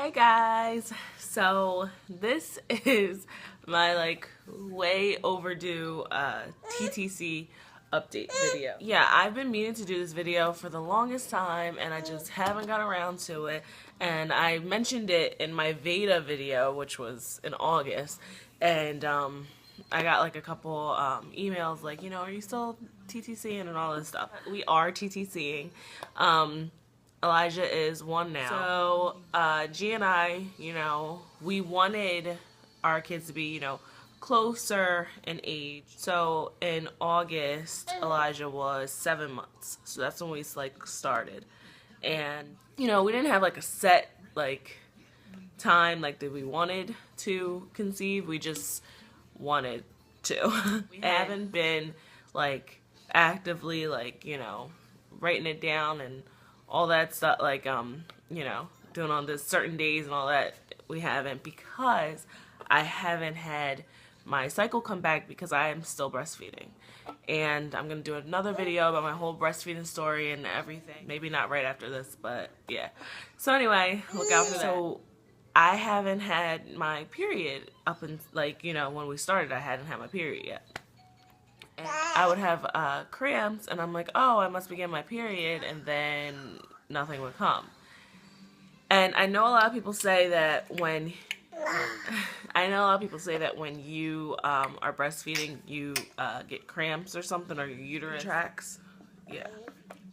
Hi guys, so this is my way overdue TTC update video. Yeah, I've been meaning to do this video for the longest time and I just haven't got around to it, and I mentioned it in my Veda video, which was in August, and I got like a couple emails like, are you still TTCing and all this stuff. We are TTCing. Elijah is 1 now. So, G and I, we wanted our kids to be, closer in age. So, in August, Elijah was 7 months. So that's when we, started. And, we didn't have, a set, time, that we wanted to conceive. We just wanted to. We haven't been, actively, writing it down and all that stuff, doing on this certain days and all that. We haven't, because I haven't had my cycle come back because I am still breastfeeding. And I'm going to do another video about my whole breastfeeding story and everything. Maybe not right after this, but yeah. So anyway, look out for that. So I haven't had my period up in, when we started, I hadn't had my period yet. And I would have cramps, and I'm like, oh, I must be getting my period, and then nothing would come. And I know a lot of people say that when you are breastfeeding, you get cramps or something, or your uterus contracts. Yeah,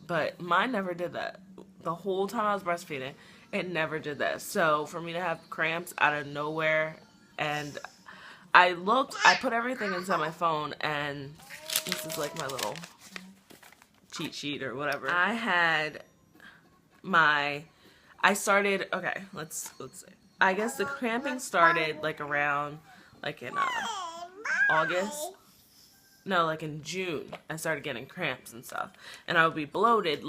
but mine never did that. The whole time I was breastfeeding, it never did that. So for me to have cramps out of nowhere, and I put everything inside my phone, and this is like my little cheat sheet or whatever. Let's see. I guess the cramping started around in August. No, in June, I started getting cramps and stuff. And I would be bloated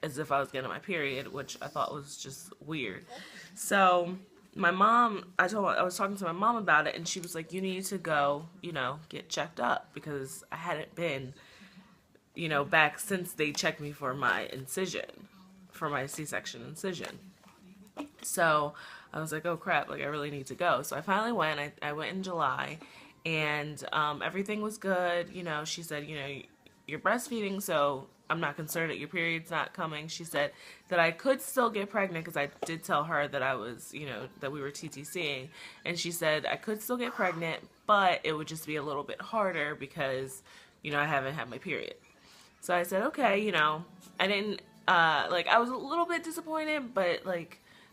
as if I was getting my period, which I thought was just weird. So my mom, I was talking to my mom about it, and she was like, you need to go, get checked up, because I hadn't been, back since they checked me for my incision, for my C-section incision. So I was like, oh crap, I really need to go. So I finally went. I went in July, and everything was good. She said, you're breastfeeding, so I'm not concerned that your period's not coming. She said that I could still get pregnant, because I did tell her that I was, that we were TTCing. And she said I could still get pregnant, but it would just be a little bit harder because, I haven't had my period. So I said, okay, I didn't, I was a little bit disappointed, but,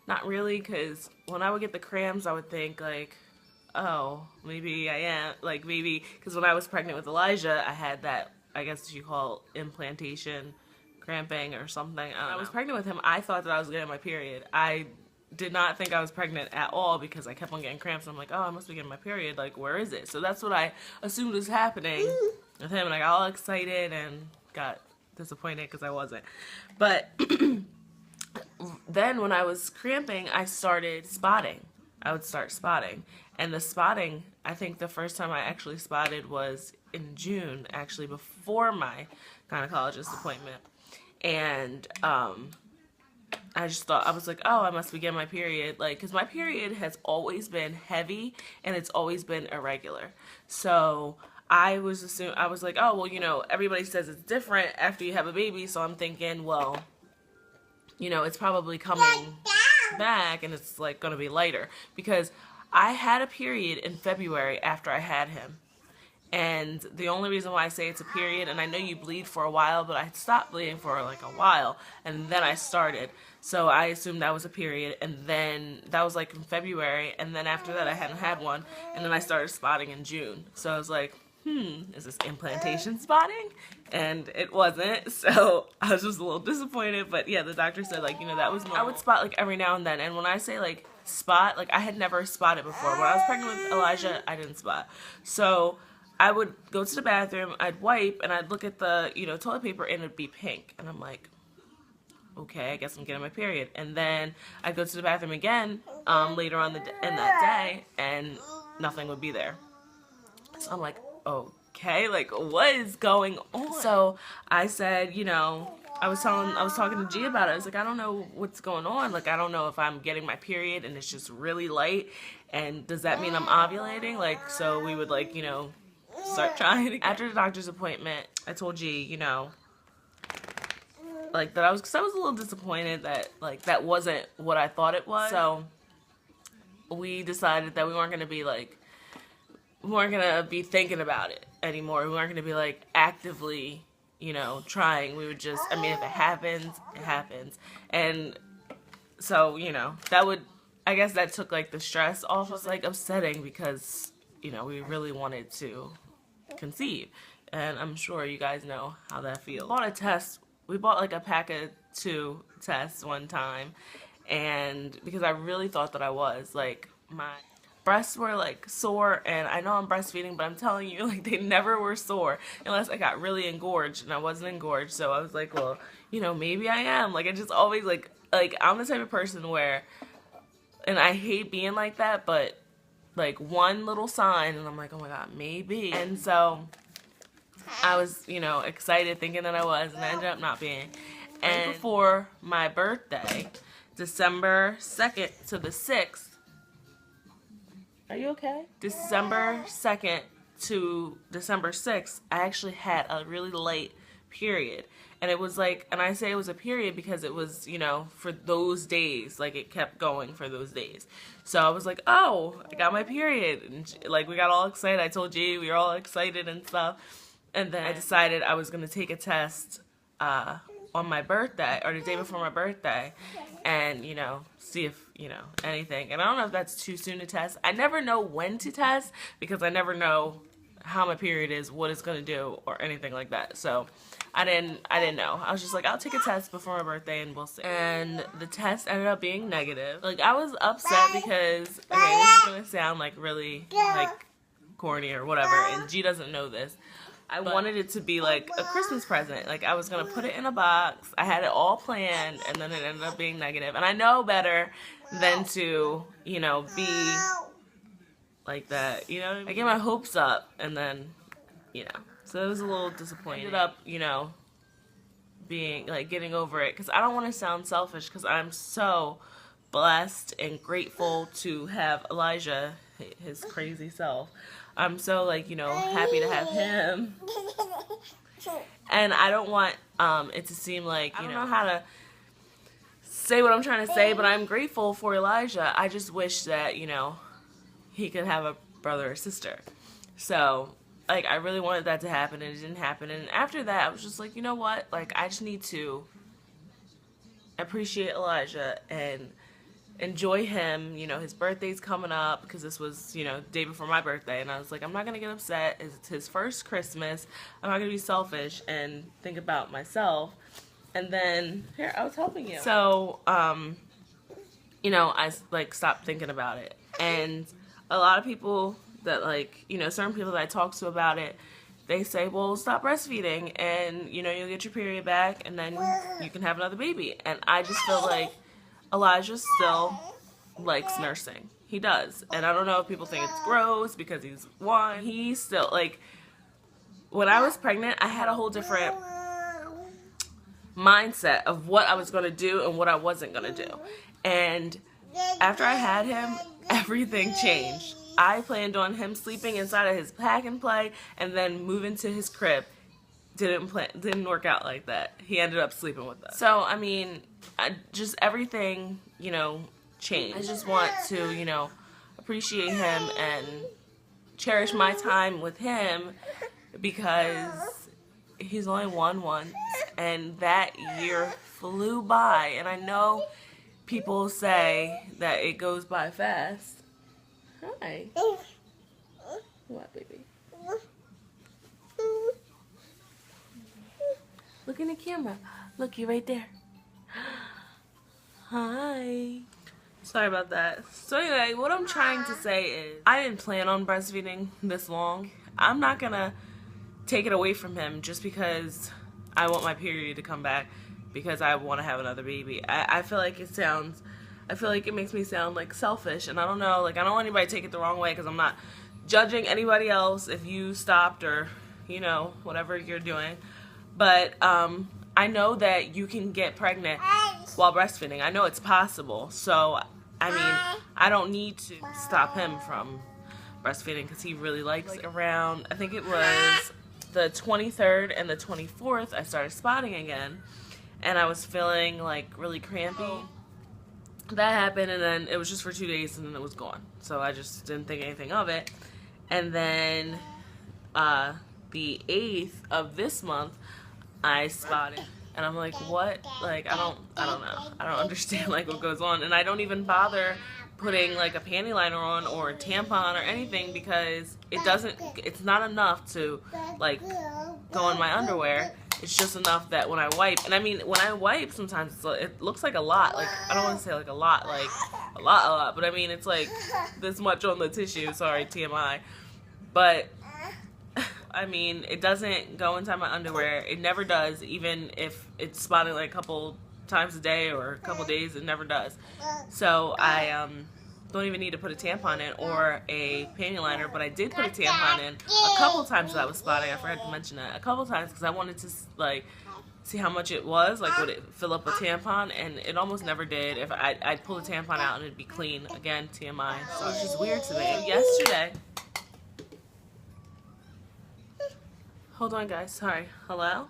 not really, because when I would get the cramps, I would think, oh, maybe I am, maybe, because when I was pregnant with Elijah, I had that, I guess you call implantation cramping or something. When I was pregnant with him, I thought that I was getting my period. I did not think I was pregnant at all, because I kept on getting cramps. And I'm like, oh, I must be getting my period. Where is it? So that's what I assumed was happening with him. And I got all excited and got disappointed because I wasn't. But then when I was cramping, I started spotting. I would start spotting. And the spotting, I think the first time I actually spotted was in June, actually before my gynecologist appointment. And I just thought, I was like, oh, I must be getting my period. Because my period has always been heavy and it's always been irregular. So I was like, oh, well, everybody says it's different after you have a baby. So I'm thinking, well, it's probably coming back and it's going to be lighter, because I had a period in February after I had him. And the only reason why I say it's a period, and I know you bleed for a while, but I stopped bleeding for a while, and then I started. So I assumed that was a period, and then that was in February, and then after that I hadn't had one, and then I started spotting in June. So I was like, is this implantation spotting? And it wasn't, so I was just a little disappointed. But yeah, the doctor said that was normal. I would spot every now and then, and when I say spot, I had never spotted before. When I was pregnant with Elijah, I didn't spot. So I would go to the bathroom, I'd wipe, and I'd look at the toilet paper, and it'd be pink, and I'm like, okay, I guess I'm getting my period. And then I'd go to the bathroom again later on in that day, and nothing would be there. So I'm like, okay, what is going on? So I said, I was talking to G about it. I was like, I don't know what's going on. Like, I don't know if I'm getting my period and it's just really light, and does that mean I'm ovulating? Like, so we would, like, you know, start trying. After the doctor's appointment, I told G, you know, like, that because I was a little disappointed that, like, that wasn't what I thought it was. So we decided that we weren't gonna be thinking about it anymore. We weren't gonna be, like, actively, you know, trying. We would just, I mean, if it happens, it happens. And so, you know, I guess that took, like, the stress off. It was, like, upsetting because, you know, we really wanted to conceive. And I'm sure you guys know how that feels. We bought, like, a pack of 2 tests one time. And because I really thought that I was, like, my breasts were, like, sore, and I know I'm breastfeeding, but I'm telling you, like, they never were sore unless I got really engorged, and I wasn't engorged. So I was like, well, you know, maybe I am. Like, I just always, like I'm the type of person where, and I hate being like that, but, like, one little sign, and I'm like, oh my God, maybe. And so I was, you know, excited thinking that I was, and I ended up not being. And before my birthday, December 2nd to the 6th, are you okay? December 2nd to December 6th, I actually had a really late period. And it was like, and I say it was a period because it was, you know, for those days, like, it kept going for those days. So I was like, oh, I got my period. And, like, we got all excited. I told G, we were all excited and stuff. And then I decided I was going to take a test on my birthday, or the day before my birthday, and, you know, see if, you know, anything. And I don't know if that's too soon to test. I never know when to test because I never know how my period is, what it's going to do, or anything like that. So I didn't know. I was just like, I'll take a test before my birthday and we'll see. And the test ended up being negative. Like, I was upset because, okay, this is going to sound, like, really, like, corny or whatever, and G doesn't know this. I wanted it to be, like, a Christmas present. Like, I was going to put it in a box. I had it all planned, and then it ended up being negative. And I know better than to, you know, be like that. You know, I get my hopes up, and then, you know. So it was a little disappointing. I ended up, you know, being, like, getting over it. Because I don't want to sound selfish, because I'm so blessed and grateful to have Elijah, his crazy self. I'm so, like, you know, happy to have him. And I don't want it to seem like, I don't know how to say what I'm trying to say, but I'm grateful for Elijah. I just wish that, you know, he could have a brother or sister. So, like, I really wanted that to happen, and it didn't happen. And after that, I was just like, you know what? Like, I just need to appreciate Elijah and enjoy him. You know, his birthday's coming up, because this was, you know, the day before my birthday, and I was like, I'm not gonna get upset. It's his first Christmas. I'm not gonna be selfish and think about myself. And then, here, I was helping you. So, you know, I, like, stopped thinking about it. And a lot of people that, like, you know, certain people that I talk to about it, they say, well, stop breastfeeding, and, you know, you'll get your period back, and then you can have another baby. And I just feel like Elijah still likes nursing. He does. And I don't know if people think it's gross because he's 1. He's still, like, when I was pregnant, I had a whole different mindset of what I was going to do and what I wasn't going to do. And after I had him, everything changed. I planned on him sleeping inside of his pack and play and then moving to his crib. Didn't work out like that. He ended up sleeping with us. So, I mean, just everything, you know, changed. I just want to, you know, appreciate him and cherish my time with him, because he's only 1 once, and that year flew by. And I know people say that it goes by fast. Hi. What, baby? Look in the camera. Look, you right there. Hi. Sorry about that. So anyway, what I'm trying to say is, I didn't plan on breastfeeding this long. I'm not gonna take it away from him just because I want my period to come back, because I want to have another baby. I feel like it makes me sound like selfish, and I don't know, like, I don't want anybody to take it the wrong way, because I'm not judging anybody else if you stopped or, you know, whatever you're doing. But I know that you can get pregnant while breastfeeding. I know it's possible. So, I mean, I don't need to stop him from breastfeeding because he really likes it. Around, I think it was the 23rd and the 24th, I started spotting again. And I was feeling like really crampy. That happened, and then it was just for 2 days, and then it was gone. So I just didn't think anything of it. And then the 8th of this month, I spotted, and I'm like, what? Like, I don't know. I don't understand like what goes on, and I don't even bother putting like a panty liner on or a tampon or anything because it's not enough to like go in my underwear. It's just enough that when I wipe, and I mean when I wipe sometimes it looks like a lot, like I don't want to say like a lot, but I mean it's like this much on the tissue, sorry TMI, but I mean it doesn't go inside my underwear. It never does, even if it's spotting like a couple times a day or a couple days, it never does. So I don't even need to put a tampon in or a panty liner, but I did put a tampon in a couple times that I was spotting. I forgot to mention that. A couple times because I wanted to like see how much it was, like would it fill up a tampon, and it almost never did. If I'd pull the tampon out and it'd be clean. Again, TMI. So it's just weird to me. Yesterday, hold on guys, sorry. Hello?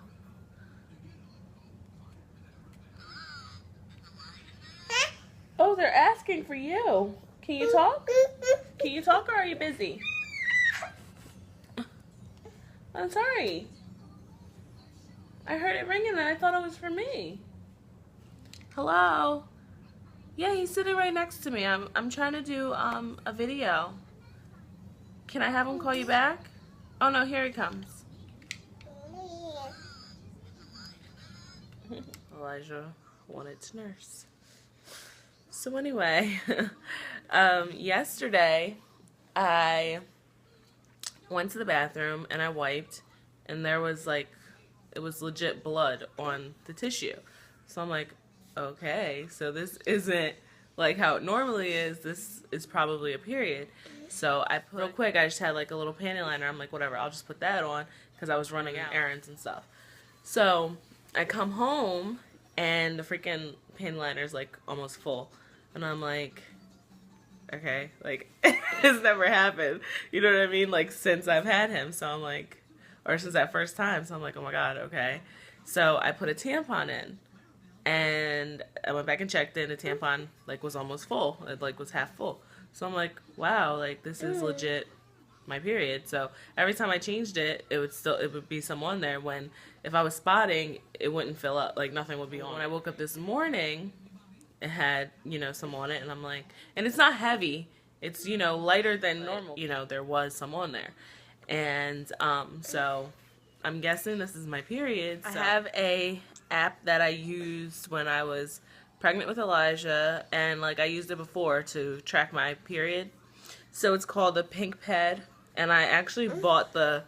Oh, they're asking for you. Can you talk? Can you talk, or are you busy? I'm sorry. I heard it ringing and I thought it was for me. Hello? Yeah, he's sitting right next to me. I'm trying to do a video. Can I have him call you back? Oh no, here he comes. Elijah wanted to nurse. So anyway, yesterday I went to the bathroom and I wiped, and there was like, it was legit blood on the tissue. So I'm like, okay, so this isn't like how it normally is. This is probably a period. So I put, real quick, I just had like a little panty liner. I'm like, whatever, I'll just put that on because I was running errands and stuff. So I come home and the freaking panty liner is like almost full. And I'm like, okay, like, it's never happened. You know what I mean? Like, since I've had him. So I'm like, or since that first time. So I'm like, oh my God, okay. So I put a tampon in. And I went back and checked it, and the tampon, like, was almost full. It, like, was half full. So I'm like, wow, like, this is legit my period. So every time I changed it, it would be some on there, when if I was spotting, it wouldn't fill up. Like, nothing would be on. When I woke up this morning, it had, you know, some on it, and I'm like, and it's not heavy, it's, you know, lighter than normal, you know, there was some on there. And so I'm guessing this is my period. So I have a app that I used when I was pregnant with Elijah, and like I used it before to track my period. So it's called the Pink Pad, and I actually bought the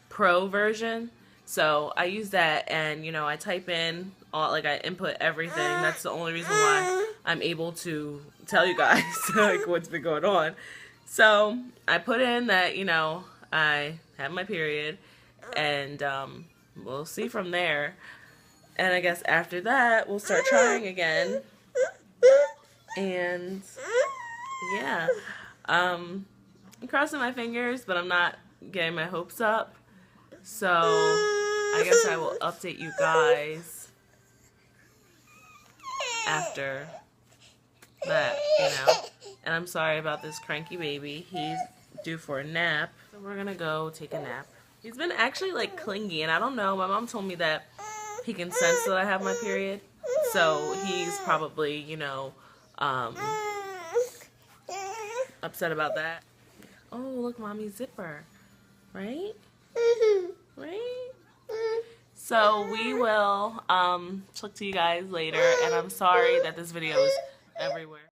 Pro version. So I use that, and you know, I type in all, like I input everything. That's the only reason why I'm able to tell you guys like what's been going on. So I put in that, you know, I have my period, and we'll see from there. And I guess after that, we'll start trying again. And yeah, I'm crossing my fingers, but I'm not getting my hopes up. So I guess I will update you guys after that, you know. And I'm sorry about this cranky baby. He's due for a nap. So we're gonna go take a nap. He's been actually like clingy, and I don't know. My mom told me that he can sense that I have my period. So he's probably, you know, upset about that. Oh, look, mommy's zipper. Right? Right? So we will talk to you guys later, and I'm sorry that this video is everywhere.